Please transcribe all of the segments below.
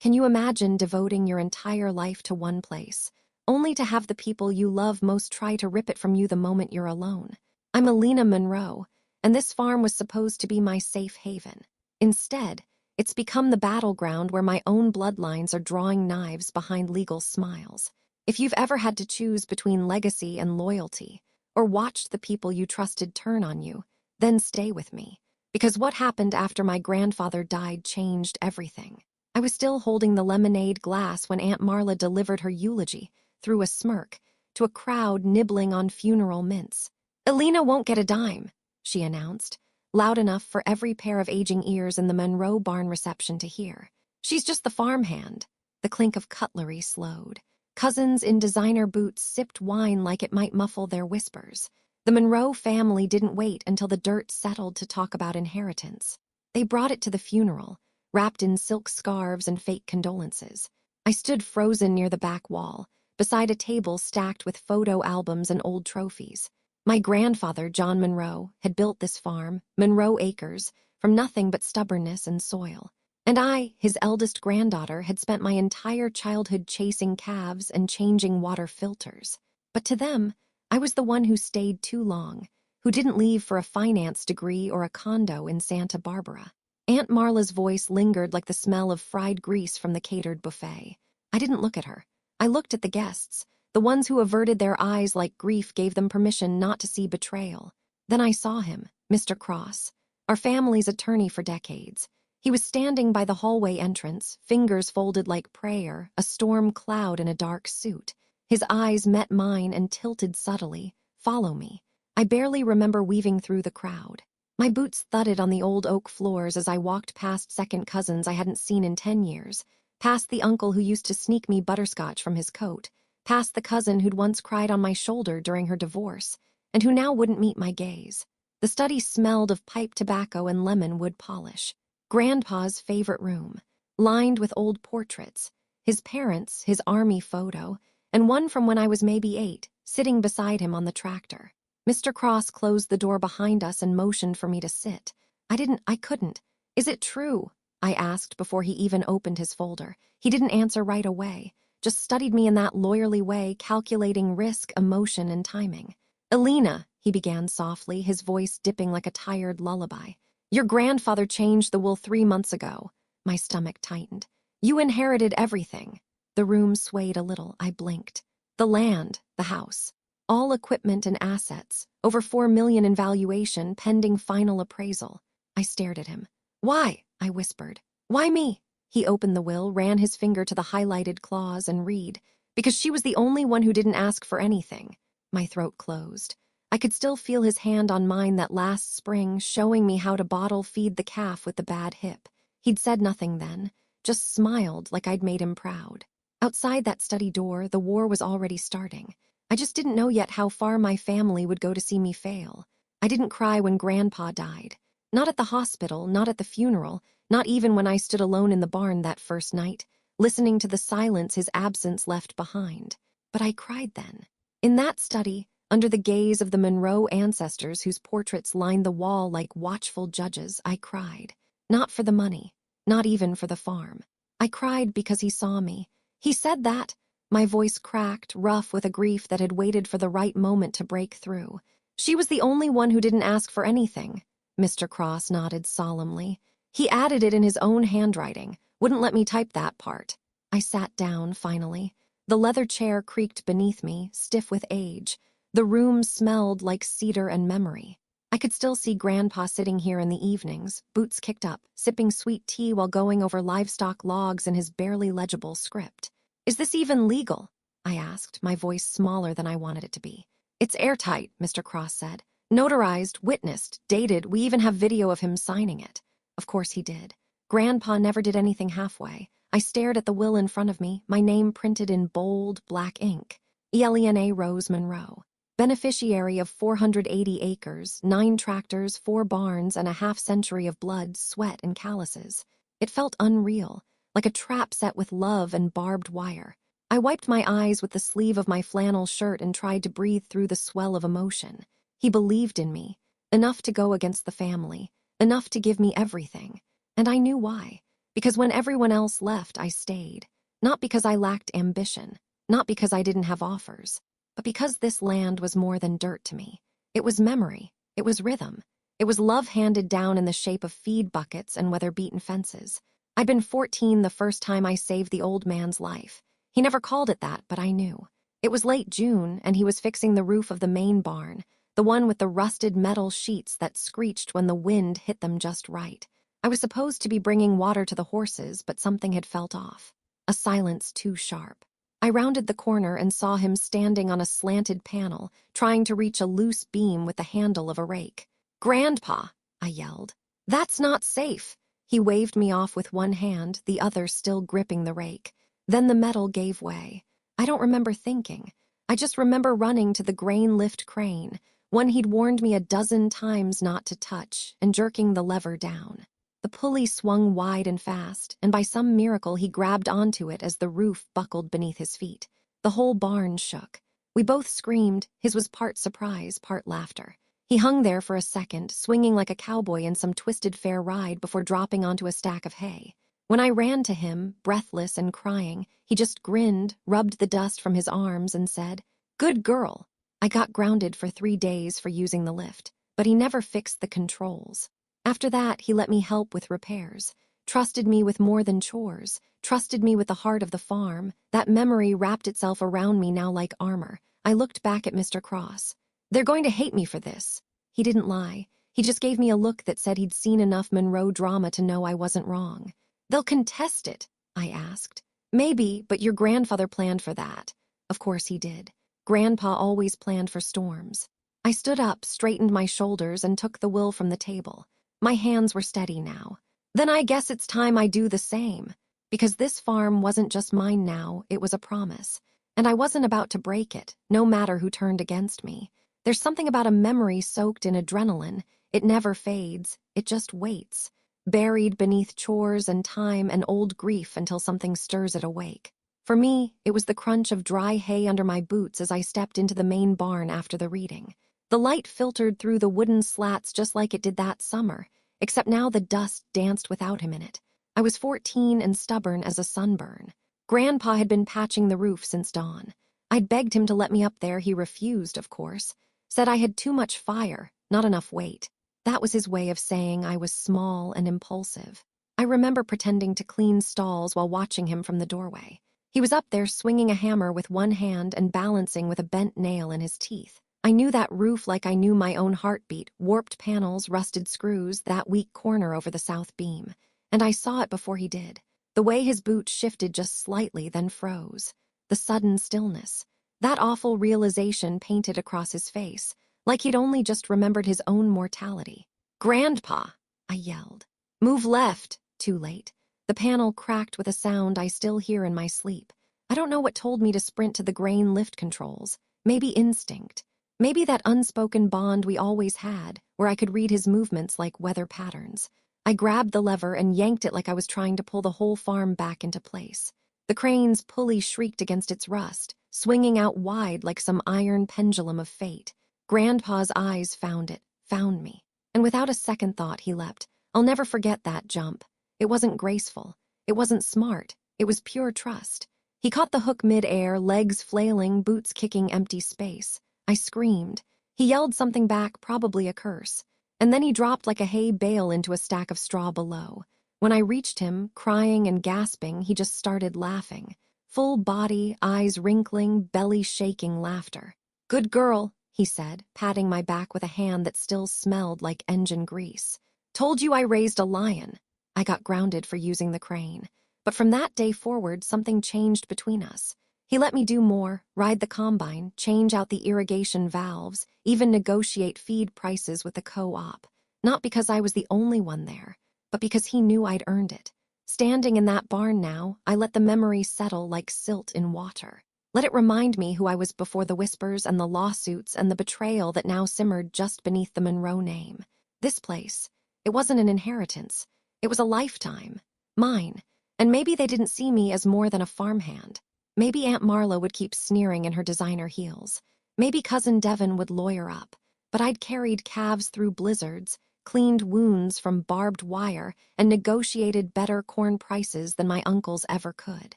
Can you imagine devoting your entire life to one place, only to have the people you love most try to rip it from you the moment you're alone? I'm Alina Monroe, and this farm was supposed to be my safe haven. Instead, it's become the battleground where my own bloodlines are drawing knives behind legal smiles. If you've ever had to choose between legacy and loyalty, or watched the people you trusted turn on you, then stay with me. Because what happened after my grandfather died changed everything. I was still holding the lemonade glass when Aunt Marla delivered her eulogy, through a smirk, to a crowd nibbling on funeral mints. "Alina won't get a dime," she announced, loud enough for every pair of aging ears in the Monroe barn reception to hear. "She's just the farmhand." The clink of cutlery slowed. Cousins in designer boots sipped wine like it might muffle their whispers. The Monroe family didn't wait until the dirt settled to talk about inheritance. They brought it to the funeral, wrapped in silk scarves and fake condolences. I stood frozen near the back wall, beside a table stacked with photo albums and old trophies. My grandfather, John Monroe, had built this farm, Monroe Acres, from nothing but stubbornness and soil. And I, his eldest granddaughter, had spent my entire childhood chasing calves and changing water filters. But to them, I was the one who stayed too long, who didn't leave for a finance degree or a condo in Santa Barbara. Aunt Marla's voice lingered like the smell of fried grease from the catered buffet. I didn't look at her. I looked at the guests, the ones who averted their eyes like grief gave them permission not to see betrayal. Then I saw him, Mr. Cross, our family's attorney for decades. He was standing by the hallway entrance, fingers folded like prayer, a storm cloud in a dark suit. His eyes met mine and tilted subtly. "Follow me." I barely remember weaving through the crowd. My boots thudded on the old oak floors as I walked past second cousins I hadn't seen in 10 years, past the uncle who used to sneak me butterscotch from his coat, past the cousin who'd once cried on my shoulder during her divorce, and who now wouldn't meet my gaze. The study smelled of pipe tobacco and lemon wood polish. Grandpa's favorite room, lined with old portraits, his parents, his army photo, and one from when I was maybe 8, sitting beside him on the tractor. Mr. Cross closed the door behind us and motioned for me to sit. I couldn't. "Is it true?" I asked before he even opened his folder. He didn't answer right away, just studied me in that lawyerly way, calculating risk, emotion, and timing. "Alina," he began softly, his voice dipping like a tired lullaby. "Your grandfather changed the wool 3 months ago." My stomach tightened. "You inherited everything." The room swayed a little. I blinked. The land, the house, all equipment and assets, over $4 million in valuation, pending final appraisal. I stared at him. "Why?" I whispered. "Why me?" He opened the will, ran his finger to the highlighted clause, and read. "Because she was the only one who didn't ask for anything." My throat closed. I could still feel his hand on mine that last spring, showing me how to bottle feed the calf with the bad hip. He'd said nothing then, just smiled like I'd made him proud. Outside that study door, the war was already starting. I just didn't know yet how far my family would go to see me fail. I didn't cry when Grandpa died. Not at the hospital, not at the funeral, not even when I stood alone in the barn that first night, listening to the silence his absence left behind. But I cried then. In that study, under the gaze of the Monroe ancestors whose portraits lined the wall like watchful judges, I cried. Not for the money, not even for the farm. I cried because he saw me. He said that. My voice cracked, rough with a grief that had waited for the right moment to break through. "She was the only one who didn't ask for anything." Mr. Cross nodded solemnly. He added it in his own handwriting, wouldn't let me type that part. I sat down, finally. The leather chair creaked beneath me, stiff with age. The room smelled like cedar and memory. I could still see Grandpa sitting here in the evenings, boots kicked up, sipping sweet tea while going over livestock logs in his barely legible script. "Is this even legal?" I asked, my voice smaller than I wanted it to be. "It's airtight," Mr. Cross said. "Notarized, witnessed, dated, we even have video of him signing it." Of course he did. Grandpa never did anything halfway. I stared at the will in front of me, my name printed in bold, black ink. Elena Rose Monroe. Beneficiary of 480 acres, 9 tractors, 4 barns, and a half-century of blood, sweat, and calluses. It felt unreal, like a trap set with love and barbed wire. I wiped my eyes with the sleeve of my flannel shirt and tried to breathe through the swell of emotion. He believed in me, enough to go against the family, enough to give me everything. And I knew why. Because when everyone else left, I stayed. Not because I lacked ambition, not because I didn't have offers, but because this land was more than dirt to me. It was memory. It was rhythm. It was love handed down in the shape of feed buckets and weather-beaten fences. I'd been 14 the first time I saved the old man's life. He never called it that, but I knew. It was late June, and he was fixing the roof of the main barn, the one with the rusted metal sheets that screeched when the wind hit them just right. I was supposed to be bringing water to the horses, but something had felt off. A silence too sharp. I rounded the corner and saw him standing on a slanted panel, trying to reach a loose beam with the handle of a rake. "Grandpa," I yelled. "That's not safe." He waved me off with one hand, the other still gripping the rake. Then the metal gave way. I don't remember thinking. I just remember running to the grain lift crane, one he'd warned me a dozen times not to touch, and jerking the lever down. The pulley swung wide and fast, and by some miracle he grabbed onto it as the roof buckled beneath his feet. The whole barn shook. We both screamed. His was part surprise, part laughter. He hung there for a second, swinging like a cowboy in some twisted fair ride before dropping onto a stack of hay. When I ran to him, breathless and crying, he just grinned, rubbed the dust from his arms, and said, "Good girl." I got grounded for 3 days for using the lift, but he never fixed the controls. After that, he let me help with repairs, trusted me with more than chores, trusted me with the heart of the farm. That memory wrapped itself around me now like armor. I looked back at Mr. Cross. "They're going to hate me for this." He didn't lie. He just gave me a look that said he'd seen enough Monroe drama to know I wasn't wrong. "They'll contest it," I asked. "Maybe, but your grandfather planned for that." Of course he did. Grandpa always planned for storms. I stood up, straightened my shoulders, and took the will from the table. My hands were steady now. "Then I guess it's time I do the same." Because this farm wasn't just mine now, it was a promise. And I wasn't about to break it, no matter who turned against me. There's something about a memory soaked in adrenaline. It never fades, it just waits, buried beneath chores and time and old grief until something stirs it awake. For me, it was the crunch of dry hay under my boots as I stepped into the main barn after the reading. The light filtered through the wooden slats just like it did that summer, except now the dust danced without him in it. I was 14 and stubborn as a sunburn. Grandpa had been patching the roof since dawn. I'd begged him to let me up there. He refused, of course. Said I had too much fire, not enough weight. That was his way of saying I was small and impulsive. I remember pretending to clean stalls while watching him from the doorway. He was up there swinging a hammer with one hand and balancing with a bent nail in his teeth. I knew that roof like I knew my own heartbeat, warped panels, rusted screws, that weak corner over the south beam. And I saw it before he did. The way his boot shifted just slightly, then froze. The sudden stillness. That awful realization painted across his face, like he'd only just remembered his own mortality. "Grandpa," I yelled. "Move left." Too late. The panel cracked with a sound I still hear in my sleep. I don't know what told me to sprint to the grain lift controls. Maybe instinct. Maybe that unspoken bond we always had, where I could read his movements like weather patterns. I grabbed the lever and yanked it like I was trying to pull the whole farm back into place. The crane's pulley shrieked against its rust, swinging out wide like some iron pendulum of fate. Grandpa's eyes found it, found me. And without a second thought, he leapt. I'll never forget that jump. It wasn't graceful. It wasn't smart. It was pure trust. He caught the hook mid-air, legs flailing, boots kicking empty space. I screamed. He yelled something back, probably a curse. And then he dropped like a hay bale into a stack of straw below. When I reached him, crying and gasping, he just started laughing. Full body, eyes wrinkling, belly shaking laughter. "Good girl," he said, patting my back with a hand that still smelled like engine grease. "Told you I raised a lion." I got grounded for using the crane. But from that day forward, something changed between us. He let me do more, ride the combine, change out the irrigation valves, even negotiate feed prices with the co-op. Not because I was the only one there, but because he knew I'd earned it. Standing in that barn now, I let the memory settle like silt in water. Let it remind me who I was before the whispers and the lawsuits and the betrayal that now simmered just beneath the Monroe name. This place, it wasn't an inheritance. It was a lifetime. Mine. And maybe they didn't see me as more than a farmhand. Maybe Aunt Marla would keep sneering in her designer heels. Maybe Cousin Devon would lawyer up. But I'd carried calves through blizzards, cleaned wounds from barbed wire, and negotiated better corn prices than my uncles ever could.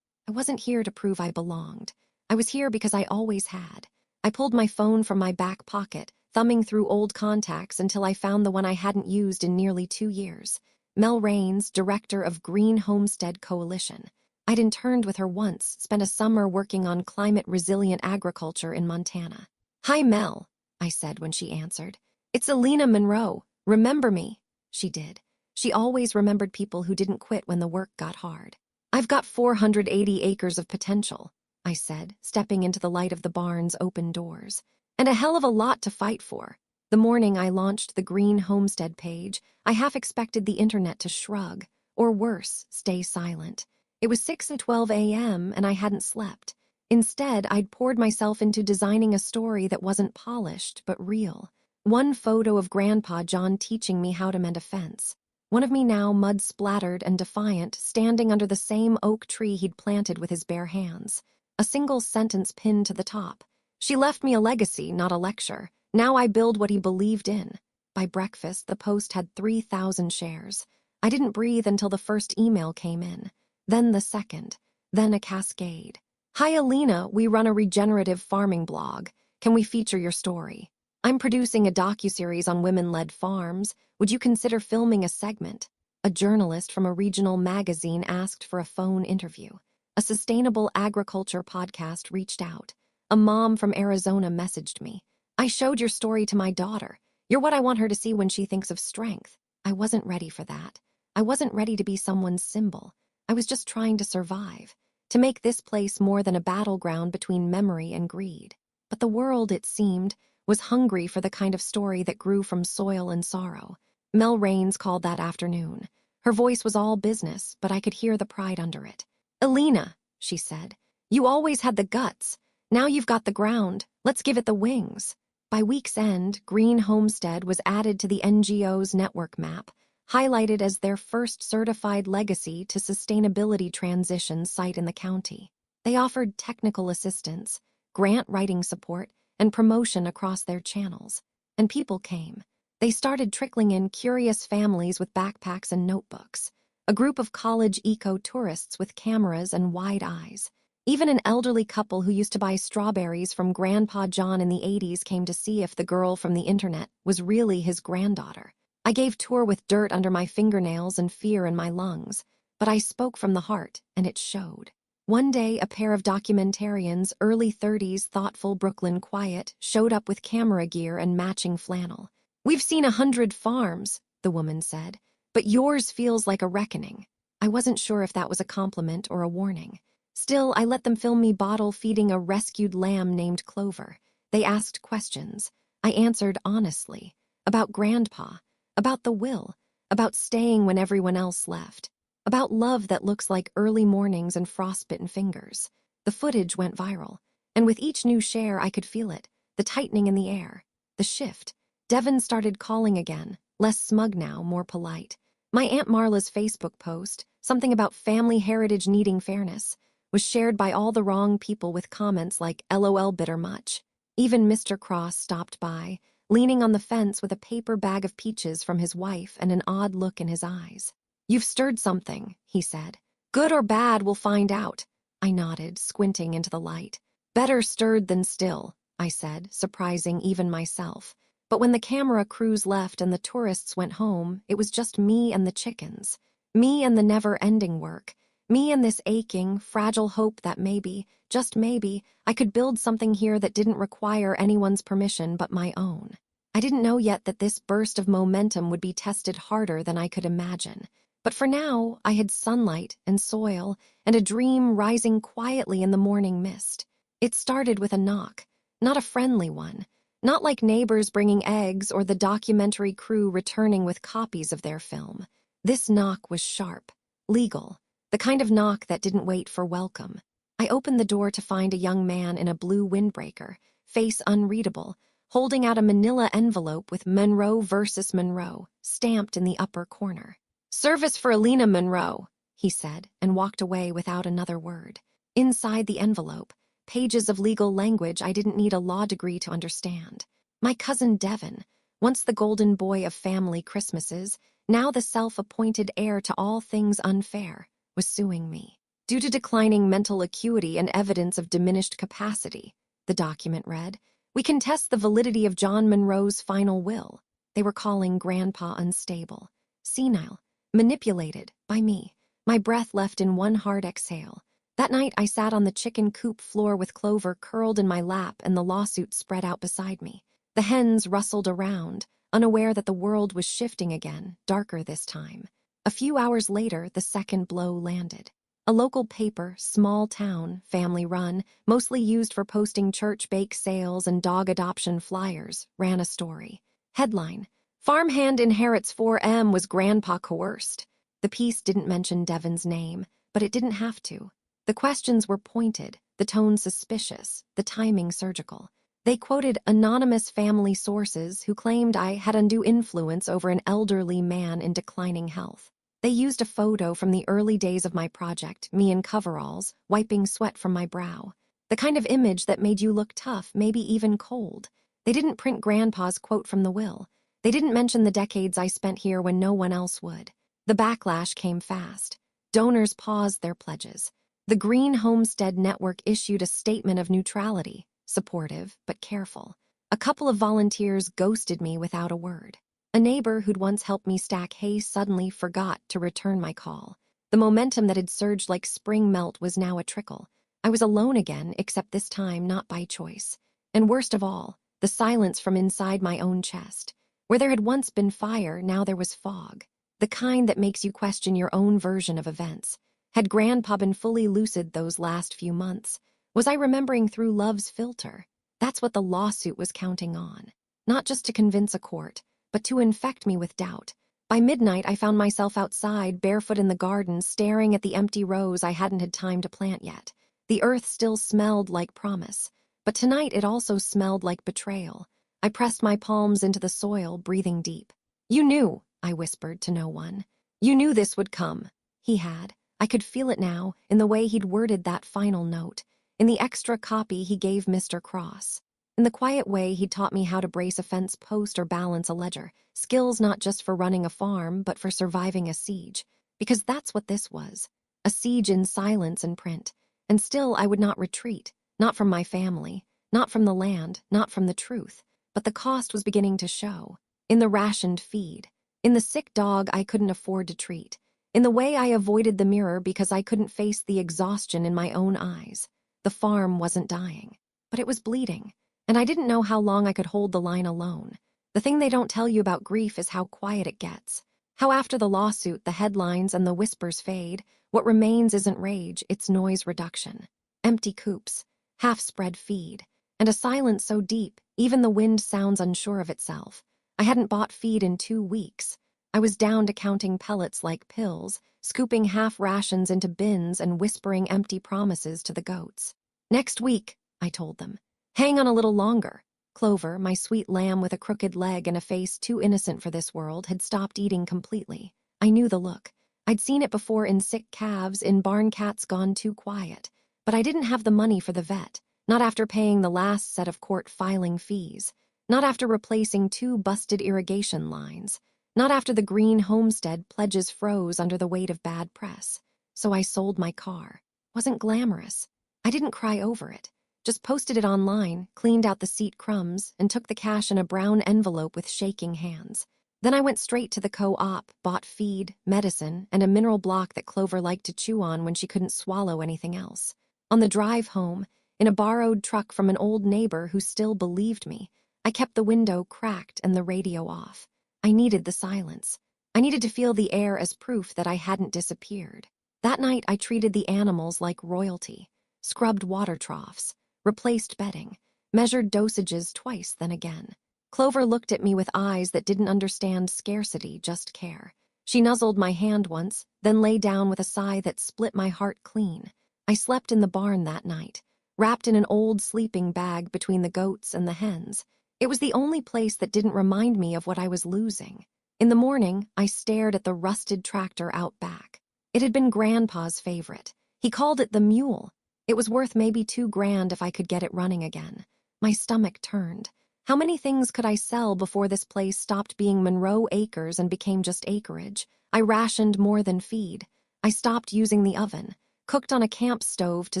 I wasn't here to prove I belonged. I was here because I always had. I pulled my phone from my back pocket, thumbing through old contacts until I found the one I hadn't used in nearly 2 years. Mel Raines, director of Green Homestead Coalition. I'd interned with her once, spent a summer working on climate-resilient agriculture in Montana. "Hi, Mel," I said when she answered. "It's Alina Monroe. Remember me?" She did. She always remembered people who didn't quit when the work got hard. "I've got 480 acres of potential," I said, stepping into the light of the barn's open doors. "And a hell of a lot to fight for." The morning I launched the Green Homestead page, I half expected the internet to shrug, or worse, stay silent. It was 6:12 a.m. and I hadn't slept. Instead, I'd poured myself into designing a story that wasn't polished, but real. One photo of Grandpa John teaching me how to mend a fence. One of me now mud-splattered and defiant, standing under the same oak tree he'd planted with his bare hands. A single sentence pinned to the top. "She left me a legacy, not a lecture. Now I build what he believed in." By breakfast, the post had 3,000 shares. I didn't breathe until the first email came in. Then the second. Then a cascade. "Hi, Alina, we run a regenerative farming blog. Can we feature your story? I'm producing a docuseries on women-led farms. Would you consider filming a segment?" A journalist from a regional magazine asked for a phone interview. A sustainable agriculture podcast reached out. A mom from Arizona messaged me. "I showed your story to my daughter. You're what I want her to see when she thinks of strength." I wasn't ready for that. I wasn't ready to be someone's symbol. I was just trying to survive, to make this place more than a battleground between memory and greed. But the world, it seemed, was hungry for the kind of story that grew from soil and sorrow. Mel Raines called that afternoon. Her voice was all business, but I could hear the pride under it. "Alina," she said, "you always had the guts. Now you've got the ground. Let's give it the wings." By week's end, Green Homestead was added to the NGO's network map, highlighted as their first certified legacy to sustainability transition site in the county. They offered technical assistance, grant writing support, and promotion across their channels. And people came. They started trickling in curious families with backpacks and notebooks, a group of college eco-tourists with cameras and wide eyes. Even an elderly couple who used to buy strawberries from Grandpa John in the 80s came to see if the girl from the internet was really his granddaughter. I gave tour with dirt under my fingernails and fear in my lungs, but I spoke from the heart, and it showed. One day, a pair of documentarians, early 30s, thoughtful Brooklyn quiet, showed up with camera gear and matching flannel. "We've seen 100 farms," the woman said, "but yours feels like a reckoning." I wasn't sure if that was a compliment or a warning. Still, I let them film me bottle feeding a rescued lamb named Clover. They asked questions. I answered honestly. About Grandpa. About the will. About staying when everyone else left. About love that looks like early mornings and frostbitten fingers. The footage went viral. And with each new share, I could feel it. The tightening in the air. The shift. Devin started calling again. Less smug now, more polite. My Aunt Marla's Facebook post, something about family heritage needing fairness, was shared by all the wrong people with comments like "LOL bitter much." Even Mr. Cross stopped by, leaning on the fence with a paper bag of peaches from his wife and an odd look in his eyes. "You've stirred something," he said. "Good or bad, we'll find out." I nodded, squinting into the light. "Better stirred than still," I said, surprising even myself. But when the camera crews left and the tourists went home, it was just me and the chickens. Me and the never-ending work. Me and this aching, fragile hope that maybe, just maybe, I could build something here that didn't require anyone's permission but my own. I didn't know yet that this burst of momentum would be tested harder than I could imagine. But for now, I had sunlight and soil and a dream rising quietly in the morning mist. It started with a knock, not a friendly one, not like neighbors bringing eggs or the documentary crew returning with copies of their film. This knock was sharp, legal. The kind of knock that didn't wait for welcome. I opened the door to find a young man in a blue windbreaker, face unreadable, holding out a manila envelope with Monroe versus Monroe stamped in the upper corner. "Service for Alina Monroe," he said, and walked away without another word. Inside the envelope, pages of legal language I didn't need a law degree to understand. My cousin Devin, Once the golden boy of family Christmases, now the self-appointed heir to all things unfair, was suing me. Due to declining mental acuity and evidence of diminished capacity, the document read, we contest the validity of John Monroe's final will. They were calling Grandpa unstable, senile, manipulated by me. My breath left in one hard exhale. That night I sat on the chicken coop floor with Clover curled in my lap and the lawsuit spread out beside me. The hens rustled around, unaware that the world was shifting again, darker this time. A few hours later, the second blow landed. A local paper, small town, family-run, mostly used for posting church bake sales and dog adoption flyers, ran a story. Headline, Farmhand inherits 4M was Grandpa coerced. The piece didn't mention Devon's name, but it didn't have to. The questions were pointed, the tone suspicious, the timing surgical. They quoted anonymous family sources who claimed I had undue influence over an elderly man in declining health. They used a photo from the early days of my project, me in coveralls, wiping sweat from my brow. The kind of image that made you look tough, maybe even cold. They didn't print Grandpa's quote from the will. They didn't mention the decades I spent here when no one else would. The backlash came fast. Donors paused their pledges. The Green Homestead Network issued a statement of neutrality, supportive but careful. A couple of volunteers ghosted me without a word. A neighbor who'd once helped me stack hay suddenly forgot to return my call. The momentum that had surged like spring melt was now a trickle. I was alone again, except this time not by choice. And worst of all, the silence from inside my own chest. Where there had once been fire, now there was fog. The kind that makes you question your own version of events. Had Grandpa been fully lucid those last few months? Was I remembering through love's filter? That's what the lawsuit was counting on. Not just to convince a court, but to infect me with doubt. By midnight, I found myself outside, barefoot in the garden, staring at the empty rows I hadn't had time to plant yet. The earth still smelled like promise, but tonight it also smelled like betrayal. I pressed my palms into the soil, breathing deep. You knew, I whispered to no one. You knew this would come. He had. I could feel it now, in the way he'd worded that final note, in the extra copy he gave Mr. Cross. In the quiet way he'd taught me how to brace a fence post or balance a ledger, skills not just for running a farm, but for surviving a siege. Because that's what this was, a siege in silence and print. And still I would not retreat, not from my family, not from the land, not from the truth. But the cost was beginning to show, in the rationed feed, in the sick dog I couldn't afford to treat, in the way I avoided the mirror because I couldn't face the exhaustion in my own eyes. The farm wasn't dying, but it was bleeding. And I didn't know how long I could hold the line alone. The thing they don't tell you about grief is how quiet it gets. How after the lawsuit, the headlines and the whispers fade, what remains isn't rage, it's noise reduction. Empty coops, half-spread feed, and a silence so deep, even the wind sounds unsure of itself. I hadn't bought feed in 2 weeks. I was down to counting pellets like pills, scooping half rations into bins and whispering empty promises to the goats. Next week, I told them. Hang on a little longer. Clover, my sweet lamb with a crooked leg and a face too innocent for this world, had stopped eating completely. I knew the look. I'd seen it before in sick calves, in barn cats gone too quiet. But I didn't have the money for the vet, not after paying the last set of court filing fees, not after replacing 2 busted irrigation lines, not after the Green Homestead pledges froze under the weight of bad press. So I sold my car. Wasn't glamorous. I didn't cry over it. Just posted it online, cleaned out the seat crumbs, and took the cash in a brown envelope with shaking hands. Then I went straight to the co-op, bought feed, medicine, and a mineral block that Clover liked to chew on when she couldn't swallow anything else. On the drive home, in a borrowed truck from an old neighbor who still believed me, I kept the window cracked and the radio off. I needed the silence. I needed to feel the air as proof that I hadn't disappeared. That night I treated the animals like royalty, scrubbed water troughs, replaced bedding, measured dosages twice then again. Clover looked at me with eyes that didn't understand scarcity, just care. She nuzzled my hand once, then lay down with a sigh that split my heart clean. I slept in the barn that night, wrapped in an old sleeping bag between the goats and the hens. It was the only place that didn't remind me of what I was losing. In the morning, I stared at the rusted tractor out back. It had been Grandpa's favorite. He called it the mule. It was worth maybe $2,000 if I could get it running again. My stomach turned. How many things could I sell before this place stopped being Monroe Acres and became just acreage? I rationed more than feed. I stopped using the oven, cooked on a camp stove to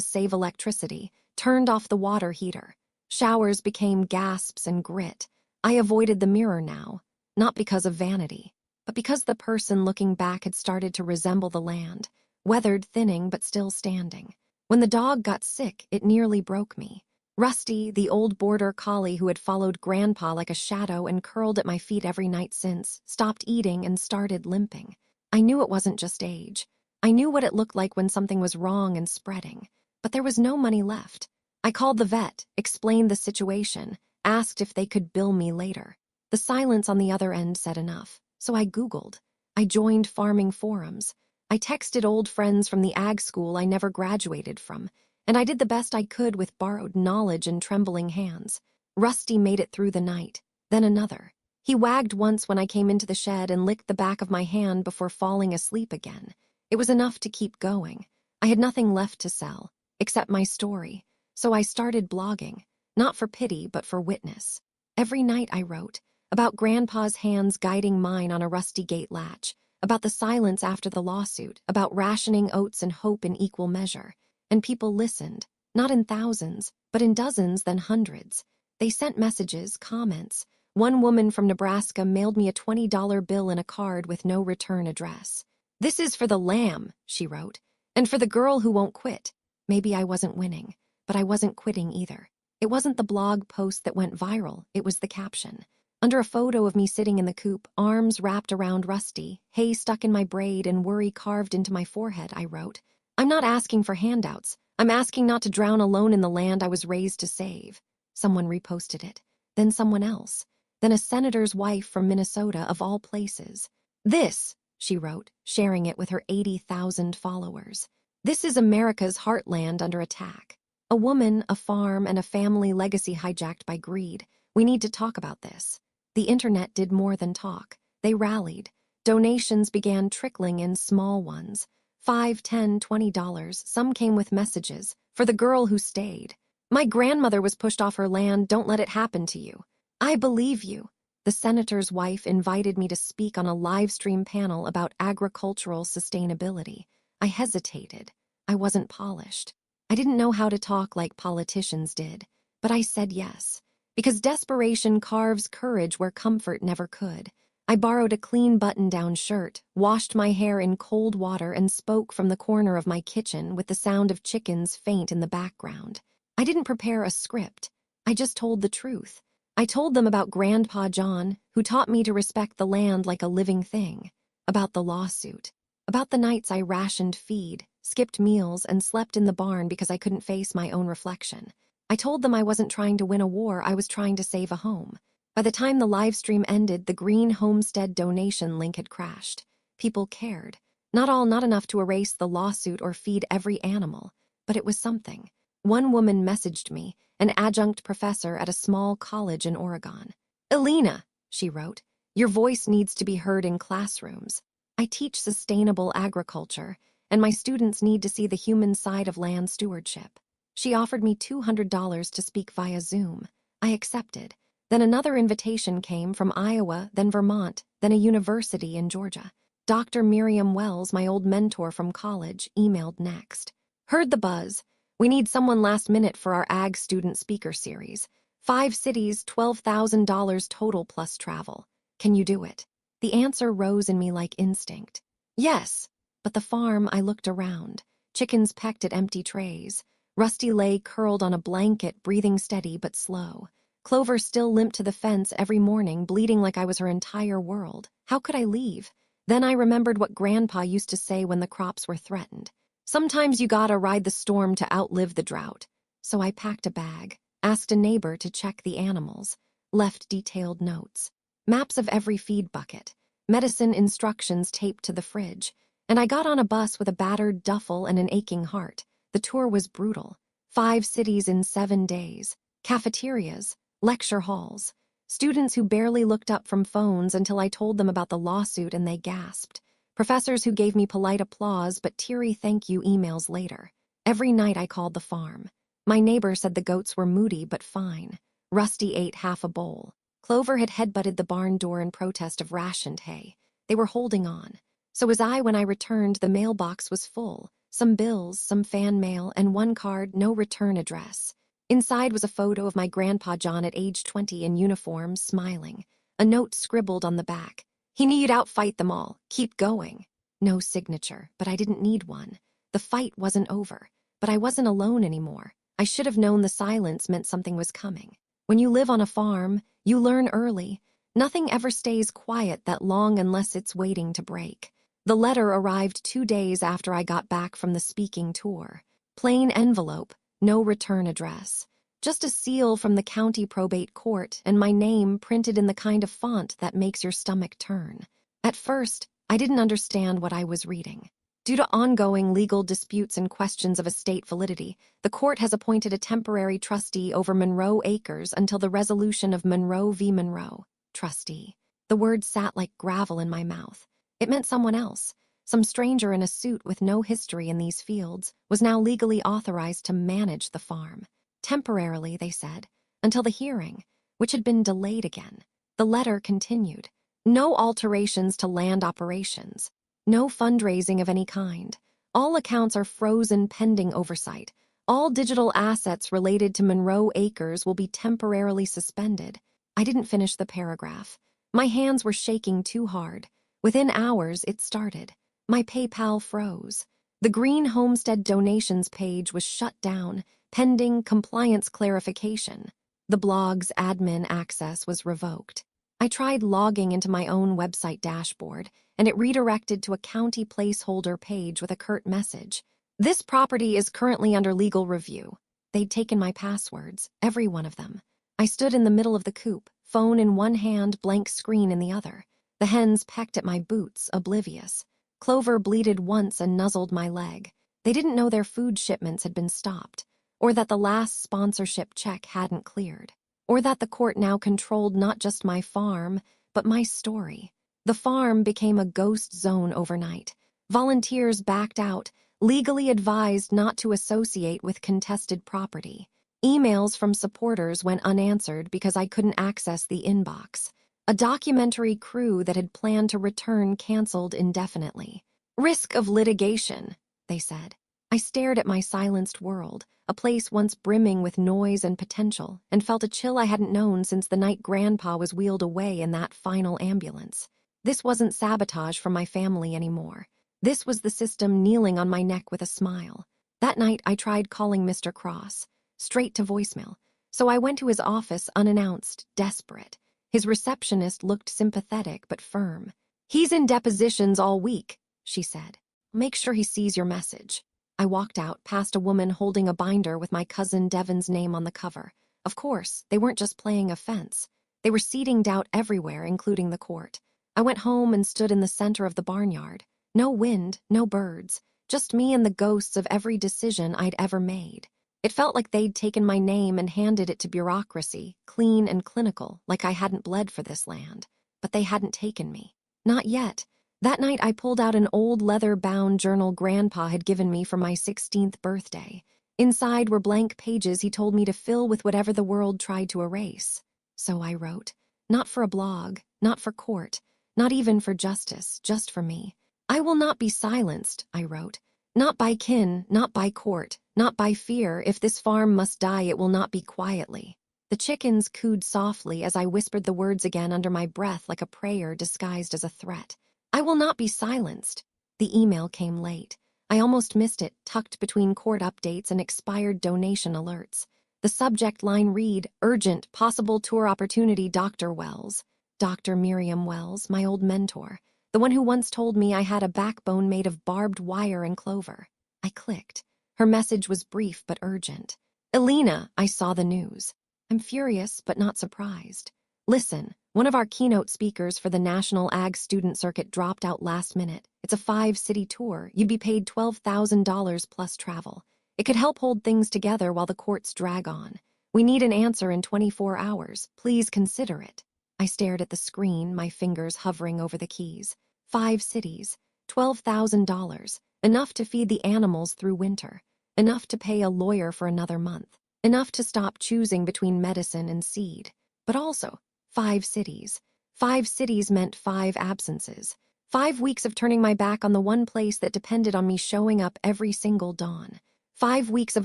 save electricity, turned off the water heater. Showers became gasps and grit. I avoided the mirror now, not because of vanity, but because the person looking back had started to resemble the land, weathered, thinning, but still standing. When the dog got sick, it nearly broke me. Rusty, the old border collie who had followed Grandpa like a shadow and curled at my feet every night since, stopped eating and started limping. I knew it wasn't just age. I knew what it looked like when something was wrong and spreading. But there was no money left. I called the vet, explained the situation, asked if they could bill me later. The silence on the other end said enough, so I Googled. I joined farming forums. I texted old friends from the ag school I never graduated from, and I did the best I could with borrowed knowledge and trembling hands. Rusty made it through the night, then another. He wagged once when I came into the shed and licked the back of my hand before falling asleep again. It was enough to keep going. I had nothing left to sell, except my story, so I started blogging, not for pity but for witness. Every night I wrote, about Grandpa's hands guiding mine on a rusty gate latch, about the silence after the lawsuit, about rationing oats and hope in equal measure. And people listened, not in thousands, but in dozens, then hundreds. They sent messages, comments. One woman from Nebraska mailed me a $20 bill and a card with no return address. "This is for the lamb," she wrote, "and for the girl who won't quit." Maybe I wasn't winning, but I wasn't quitting either. It wasn't the blog post that went viral, it was the caption. Under a photo of me sitting in the coop, arms wrapped around Rusty, hay stuck in my braid and worry carved into my forehead, I wrote, "I'm not asking for handouts. I'm asking not to drown alone in the land I was raised to save." Someone reposted it, then someone else, then a senator's wife from Minnesota of all places. "This," she wrote, sharing it with her 80,000 followers. "This is America's heartland under attack. A woman, a farm, and a family legacy hijacked by greed. We need to talk about this." The internet did more than talk. They rallied. Donations began trickling in, small ones. $5, $10, $20. Some came with messages. "For the girl who stayed. My grandmother was pushed off her land. Don't let it happen to you. I believe you." The senator's wife invited me to speak on a live stream panel about agricultural sustainability. I hesitated. I wasn't polished. I didn't know how to talk like politicians did. But I said yes. Because desperation carves courage where comfort never could. I borrowed a clean button-down shirt, washed my hair in cold water, and spoke from the corner of my kitchen with the sound of chickens faint in the background. I didn't prepare a script. I just told the truth. I told them about Grandpa John, who taught me to respect the land like a living thing, about the lawsuit, about the nights I rationed feed, skipped meals, and slept in the barn because I couldn't face my own reflection. I told them I wasn't trying to win a war, I was trying to save a home. By the time the live stream ended, the Green Homestead donation link had crashed. People cared. Not all, not enough to erase the lawsuit or feed every animal, but it was something. One woman messaged me, an adjunct professor at a small college in Oregon. "Alina," she wrote, "your voice needs to be heard in classrooms. I teach sustainable agriculture, and my students need to see the human side of land stewardship." She offered me $200 to speak via Zoom. I accepted. Then another invitation came from Iowa, then Vermont, then a university in Georgia. Dr. Miriam Wells, my old mentor from college, emailed next. "Heard the buzz. We need someone last minute for our Ag Student Speaker Series. 5 cities, $12,000 total plus travel. Can you do it?" The answer rose in me like instinct. Yes. But the farm, I looked around. Chickens pecked at empty trays. Rusty lay curled on a blanket, breathing steady but slow. Clover still limped to the fence every morning, bleeding like I was her entire world. How could I leave? Then I remembered what Grandpa used to say when the crops were threatened. "Sometimes you gotta ride the storm to outlive the drought." So I packed a bag, asked a neighbor to check the animals, left detailed notes, maps of every feed bucket, medicine instructions taped to the fridge, and I got on a bus with a battered duffel and an aching heart. The tour was brutal. 5 cities in 7 days. Cafeterias, lecture halls. Students who barely looked up from phones until I told them about the lawsuit and they gasped. Professors who gave me polite applause but teary thank you emails later. Every night I called the farm. My neighbor said the goats were moody but fine. Rusty ate half a bowl. Clover had headbutted the barn door in protest of rationed hay. They were holding on. So was I when I returned. The mailbox was full. Some bills, some fan mail, and one card, no return address. Inside was a photo of my grandpa John at age 20 in uniform, smiling. A note scribbled on the back. He knew you'd outfight them all. Keep going. No signature, but I didn't need one. The fight wasn't over, but I wasn't alone anymore. I should have known the silence meant something was coming. When you live on a farm, you learn early. Nothing ever stays quiet that long unless it's waiting to break. The letter arrived 2 days after I got back from the speaking tour. Plain envelope, no return address. Just a seal from the county probate court and my name printed in the kind of font that makes your stomach turn. At first, I didn't understand what I was reading. Due to ongoing legal disputes and questions of estate validity, the court has appointed a temporary trustee over Monroe Acres until the resolution of Monroe v. Monroe. Trustee. The word sat like gravel in my mouth. It meant someone else. Some stranger in a suit with no history in these fields was now legally authorized to manage the farm. Temporarily, they said, until the hearing, which had been delayed again. The letter continued. No alterations to land operations. No fundraising of any kind. All accounts are frozen pending oversight. All digital assets related to Monroe Acres will be temporarily suspended. I didn't finish the paragraph. My hands were shaking too hard. Within hours, it started. My PayPal froze. The Green Homestead donations page was shut down, pending compliance clarification. The blog's admin access was revoked. I tried logging into my own website dashboard, and it redirected to a county placeholder page with a curt message. This property is currently under legal review. They'd taken my passwords, every one of them. I stood in the middle of the coop, phone in one hand, blank screen in the other. The hens pecked at my boots, oblivious. Clover bleated once and nuzzled my leg. They didn't know their food shipments had been stopped, or that the last sponsorship check hadn't cleared, or that the court now controlled not just my farm, but my story. The farm became a ghost zone overnight. Volunteers backed out, legally advised not to associate with contested property. Emails from supporters went unanswered because I couldn't access the inbox. A documentary crew that had planned to return canceled indefinitely. Risk of litigation, they said. I stared at my silenced world, a place once brimming with noise and potential, and felt a chill I hadn't known since the night Grandpa was wheeled away in that final ambulance. This wasn't sabotage from my family anymore. This was the system kneeling on my neck with a smile. That night I tried calling Mr. Cross, straight to voicemail, so I went to his office unannounced, desperate. His receptionist looked sympathetic but firm. "He's in depositions all week," she said. "Make sure he sees your message." I walked out past a woman holding a binder with my cousin Devin's name on the cover. Of course, they weren't just playing a fence. They were seeding doubt everywhere, including the court. I went home and stood in the center of the barnyard. No wind, no birds, just me and the ghosts of every decision I'd ever made. It felt like they'd taken my name and handed it to bureaucracy, clean and clinical, like I hadn't bled for this land. But they hadn't taken me. Not yet. That night I pulled out an old leather-bound journal Grandpa had given me for my 16th birthday. Inside were blank pages he told me to fill with whatever the world tried to erase. So I wrote. Not for a blog, not for court, not even for justice, just for me. "I will not be silenced," I wrote. "Not by kin, not by court, not by fear. If this farm must die, it will not be quietly." The chickens cooed softly as I whispered the words again under my breath like a prayer disguised as a threat. "I will not be silenced." The email came late. I almost missed it, tucked between court updates and expired donation alerts. The subject line read, "Urgent, possible tour opportunity, Dr. Wells." Dr. Miriam Wells, my old mentor. The one who once told me I had a backbone made of barbed wire and clover. I clicked. Her message was brief but urgent. "Elena," I saw the news. I'm furious but not surprised. "Listen, one of our keynote speakers for the National Ag Student Circuit dropped out last minute. It's a 5-city tour. You'd be paid $12,000 plus travel. It could help hold things together while the courts drag on. We need an answer in 24 hours. Please consider it." I stared at the screen, my fingers hovering over the keys. 5 cities, $12,000, enough to feed the animals through winter, enough to pay a lawyer for another month, enough to stop choosing between medicine and seed. But also, 5 cities. 5 cities meant 5 absences. 5 weeks of turning my back on the one place that depended on me showing up every single dawn. 5 weeks of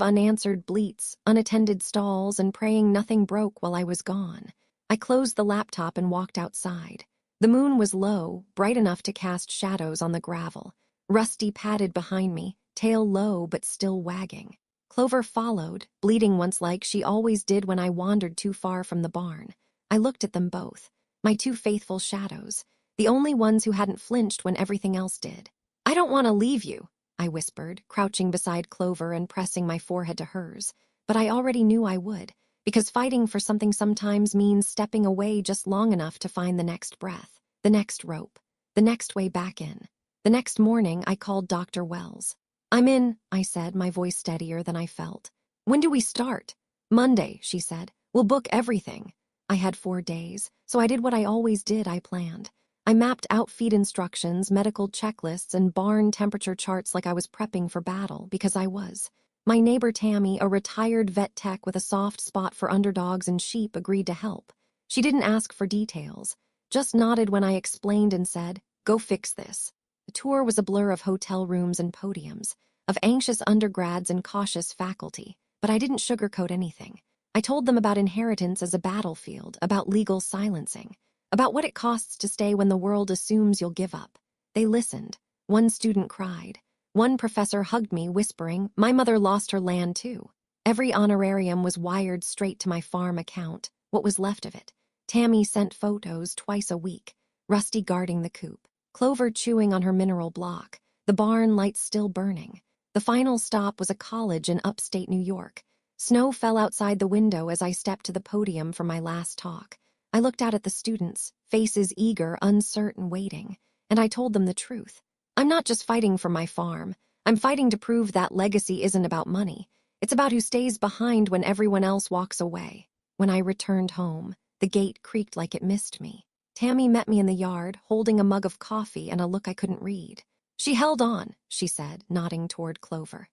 unanswered bleats, unattended stalls, and praying nothing broke while I was gone. I closed the laptop and walked outside. The moon was low, bright enough to cast shadows on the gravel. Rusty padded behind me, tail low but still wagging. Clover followed, bleating once like she always did when I wandered too far from the barn. I looked at them both, my 2 faithful shadows, the only ones who hadn't flinched when everything else did. "I don't want to leave you," I whispered, crouching beside Clover and pressing my forehead to hers. But I already knew I would, because fighting for something sometimes means stepping away just long enough to find the next breath, the next rope, the next way back in. The next morning, I called Dr. Wells. "I'm in," I said, my voice steadier than I felt. "When do we start?" "Monday," she said. "We'll book everything." I had 4 days, so I did what I always did. I planned. I mapped out feed instructions, medical checklists, and barn temperature charts like I was prepping for battle, because I was. My neighbor Tammy, a retired vet tech with a soft spot for underdogs and sheep, agreed to help. She didn't ask for details, just nodded when I explained and said, "Go fix this." The tour was a blur of hotel rooms and podiums, of anxious undergrads and cautious faculty, but I didn't sugarcoat anything. I told them about inheritance as a battlefield, about legal silencing, about what it costs to stay when the world assumes you'll give up. They listened. One student cried. One professor hugged me, whispering, "My mother lost her land too." Every honorarium was wired straight to my farm account, what was left of it. Tammy sent photos twice a week, Rusty guarding the coop, Clover chewing on her mineral block, the barn lights still burning. The final stop was a college in upstate New York. Snow fell outside the window as I stepped to the podium for my last talk. I looked out at the students, faces eager, uncertain, waiting, and I told them the truth. I'm not just fighting for my farm. I'm fighting to prove that legacy isn't about money. It's about who stays behind when everyone else walks away. When I returned home, the gate creaked like it missed me. Tammy met me in the yard, holding a mug of coffee and a look I couldn't read. "She held on," she said, nodding toward Clover.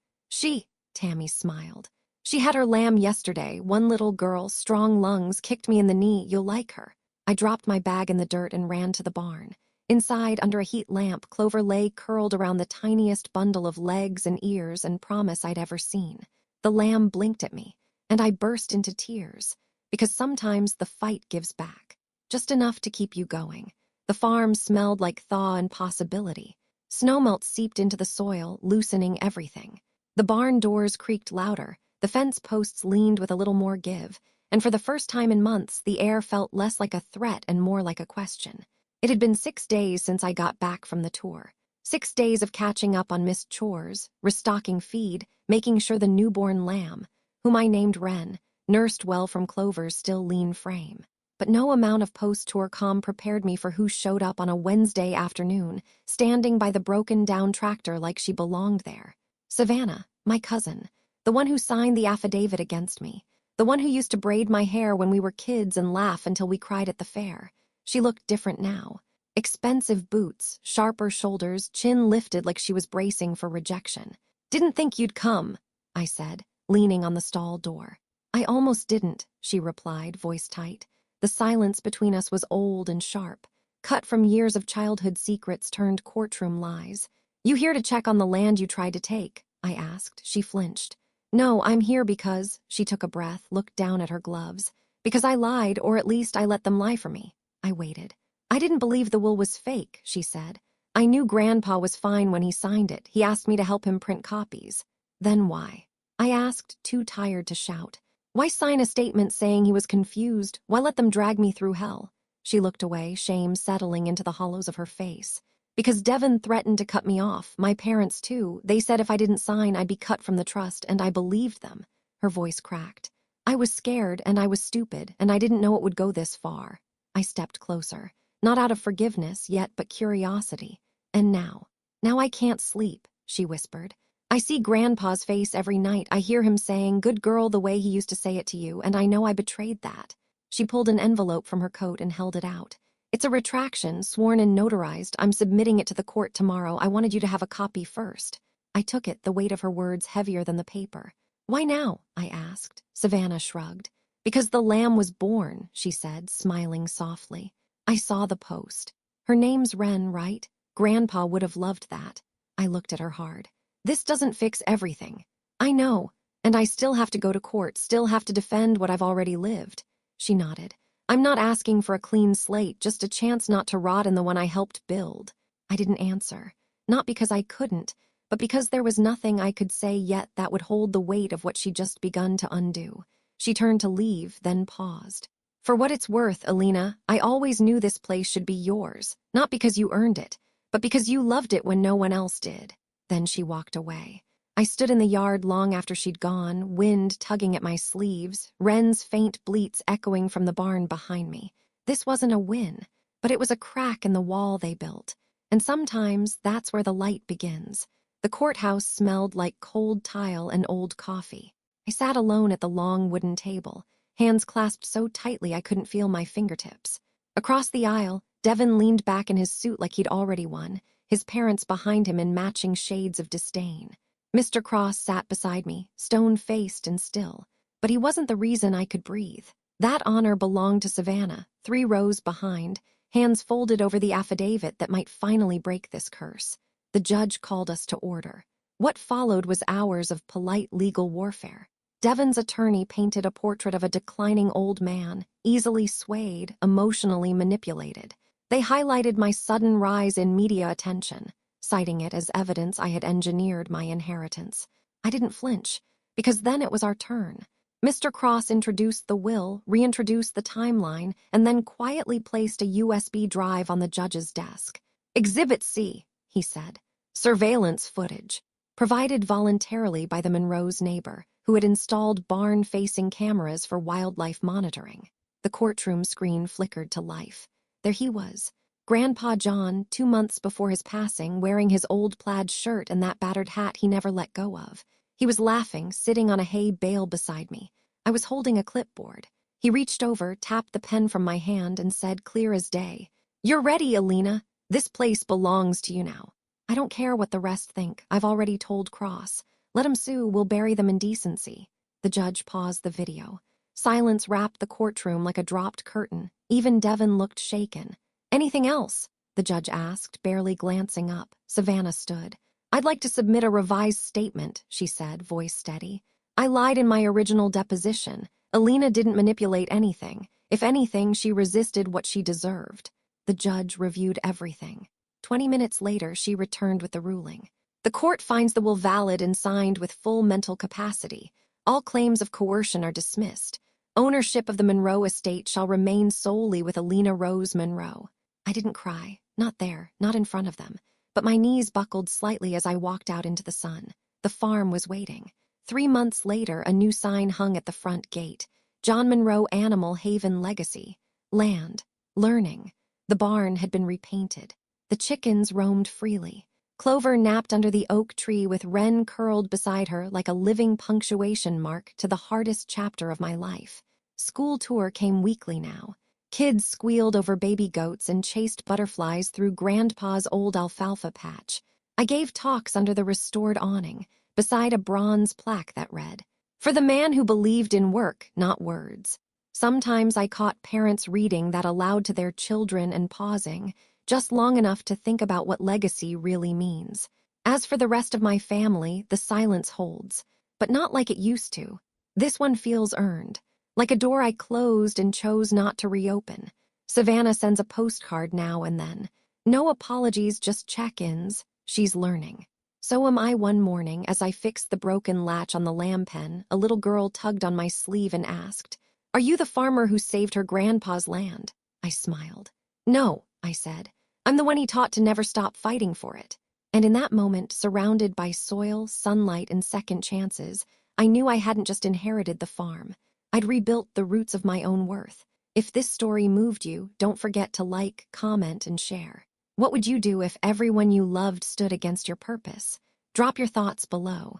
Tammy smiled. "She had her lamb yesterday. One little girl, strong lungs, kicked me in the knee. You'll like her." I dropped my bag in the dirt and ran to the barn. Inside, under a heat lamp, Clover lay curled around the tiniest bundle of legs and ears and promise I'd ever seen. The lamb blinked at me, and I burst into tears, because sometimes the fight gives back, just enough to keep you going. The farm smelled like thaw and possibility. Snowmelt seeped into the soil, loosening everything. The barn doors creaked louder, the fence posts leaned with a little more give, and for the first time in months, the air felt less like a threat and more like a question. It had been 6 days since I got back from the tour. 6 days of catching up on missed chores, restocking feed, making sure the newborn lamb, whom I named Wren, nursed well from Clover's still lean frame. But no amount of post-tour calm prepared me for who showed up on a Wednesday afternoon, standing by the broken-down tractor like she belonged there. Savannah, my cousin, the one who signed the affidavit against me, the one who used to braid my hair when we were kids and laugh until we cried at the fair. She looked different now. Expensive boots, sharper shoulders, chin lifted like she was bracing for rejection. "Didn't think you'd come," I said, leaning on the stall door. "I almost didn't," she replied, voice tight. The silence between us was old and sharp, cut from years of childhood secrets turned courtroom lies. "You here to check on the land you tried to take?" I asked. She flinched. "No, I'm here because," she took a breath, looked down at her gloves, "because I lied, or at least I let them lie for me." I waited. "I didn't believe the will was fake," she said. "I knew Grandpa was fine when he signed it. He asked me to help him print copies." "Then why?" I asked, too tired to shout. "Why sign a statement saying he was confused? Why let them drag me through hell?" She looked away, shame settling into the hollows of her face. "Because Devin threatened to cut me off, my parents too. They said if I didn't sign, I'd be cut from the trust, and I believed them." Her voice cracked. "I was scared, and I was stupid, and I didn't know it would go this far." I stepped closer, not out of forgiveness yet, but curiosity. "And now I can't sleep," she whispered. "I see Grandpa's face every night. I hear him saying, 'Good girl,' the way he used to say it to you, and I know I betrayed that." She pulled an envelope from her coat and held it out. "It's a retraction, sworn and notarized. I'm submitting it to the court tomorrow. I wanted you to have a copy first." I took it, the weight of her words heavier than the paper. Why now? I asked. Savannah shrugged. Because the lamb was born, she said, smiling softly. I saw the post. Her name's Wren, right? Grandpa would have loved that. I looked at her hard. This doesn't fix everything. I know, and I still have to go to court, still have to defend what I've already lived. She nodded. I'm not asking for a clean slate, just a chance not to rot in the one I helped build. I didn't answer. Not because I couldn't, but because there was nothing I could say yet that would hold the weight of what she'd just begun to undo. She turned to leave, then paused. For what it's worth, Alina, I always knew this place should be yours, not because you earned it, but because you loved it when no one else did. Then she walked away. I stood in the yard long after she'd gone, wind tugging at my sleeves, Wren's faint bleats echoing from the barn behind me. This wasn't a win, but it was a crack in the wall they built. And sometimes that's where the light begins. The courthouse smelled like cold tile and old coffee. I sat alone at the long wooden table, hands clasped so tightly I couldn't feel my fingertips. Across the aisle, Devin leaned back in his suit like he'd already won, his parents behind him in matching shades of disdain. Mr. Cross sat beside me, stone-faced and still, but he wasn't the reason I could breathe. That honor belonged to Savannah, 3 rows behind, hands folded over the affidavit that might finally break this curse. The judge called us to order. What followed was hours of polite legal warfare. Devin's attorney painted a portrait of a declining old man, easily swayed, emotionally manipulated. They highlighted my sudden rise in media attention, citing it as evidence I had engineered my inheritance. I didn't flinch, because then it was our turn. Mr. Cross introduced the will, reintroduced the timeline, and then quietly placed a USB drive on the judge's desk. Exhibit C, he said. Surveillance footage, provided voluntarily by the Monroe's neighbor, who had installed barn-facing cameras for wildlife monitoring. The courtroom screen flickered to life. There he was, Grandpa John, 2 months before his passing, wearing his old plaid shirt and that battered hat he never let go of. He was laughing, sitting on a hay bale beside me. I was holding a clipboard. He reached over, tapped the pen from my hand, and said, clear as day, "You're ready, Alina. This place belongs to you now. I don't care what the rest think. I've already told Cross. Let him sue, we'll bury them in decency." The judge paused the video. Silence wrapped the courtroom like a dropped curtain. Even Devin looked shaken. Anything else? The judge asked, barely glancing up. Savannah stood. I'd like to submit a revised statement, she said, voice steady. I lied in my original deposition. Alina didn't manipulate anything. If anything, she resisted what she deserved. The judge reviewed everything. 20 minutes later, she returned with the ruling. The court finds the will valid and signed with full mental capacity. All claims of coercion are dismissed. Ownership of the Monroe estate shall remain solely with Alina Rose Monroe. I didn't cry, not there, not in front of them, but my knees buckled slightly as I walked out into the sun. The farm was waiting. 3 months later, a new sign hung at the front gate. John Monroe Animal Haven Legacy. Land. Learning. The barn had been repainted. The chickens roamed freely. Clover napped under the oak tree with Wren curled beside her like a living punctuation mark to the hardest chapter of my life. School tour came weekly now. Kids squealed over baby goats and chased butterflies through Grandpa's old alfalfa patch. I gave talks under the restored awning, beside a bronze plaque that read, "For the man who believed in work, not words." Sometimes I caught parents reading that aloud to their children and pausing, just long enough to think about what legacy really means. As for the rest of my family, the silence holds, but not like it used to. This one feels earned, like a door I closed and chose not to reopen. Savannah sends a postcard now and then. No apologies, just check-ins. She's learning. So am I one morning as I fixed the broken latch on the lamb pen. A little girl tugged on my sleeve and asked, "Are you the farmer who saved her grandpa's land?" I smiled. "No," I said. "I'm the one he taught to never stop fighting for it." And in that moment, surrounded by soil, sunlight, and second chances, I knew I hadn't just inherited the farm. I'd rebuilt the roots of my own worth. If this story moved you, don't forget to like, comment, and share. What would you do if everyone you loved stood against your purpose? Drop your thoughts below.